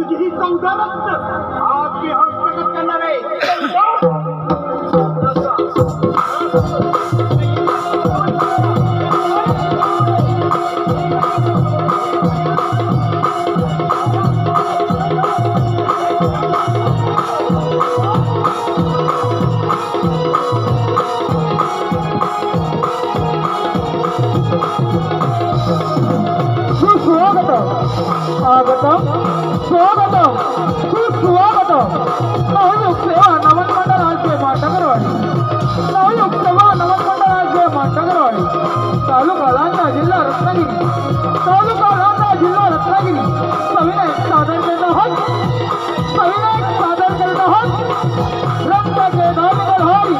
तुझी ही संसारात आज मी हस्तगत करणार आहे. स्वागतम स्वागतम सुस्वागतम. नवयुग सेवा नवन मंडळाचे माटकरवाडी, नवयुग सेवा नवन मंडळाचे माटकरवाडी, तालुका लांजा जिल्हा रत्नागिरी, तालुका लांजा जिल्हा रत्नागिरी. सविनय सादर करत आहोत, सविनय सादर करत आहोत. रक्त के धाम धारी,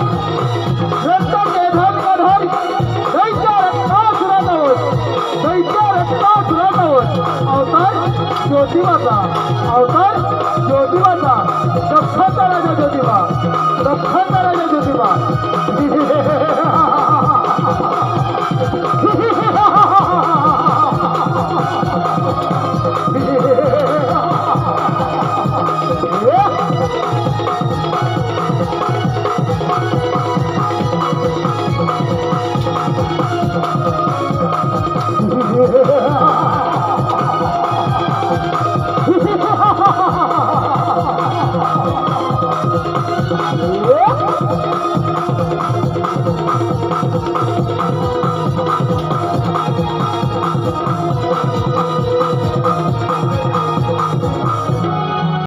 रक्त के धाम धारी, दैत्य रत्नासुरात आहोत, दैत्य रत्नासुरात आहोत. अवतार ज्योतिबाचा, अवतार ज्योतिबाचा, दक्षांत राजा ज्योतिबा, दक्षांत राजा ज्योतिबा.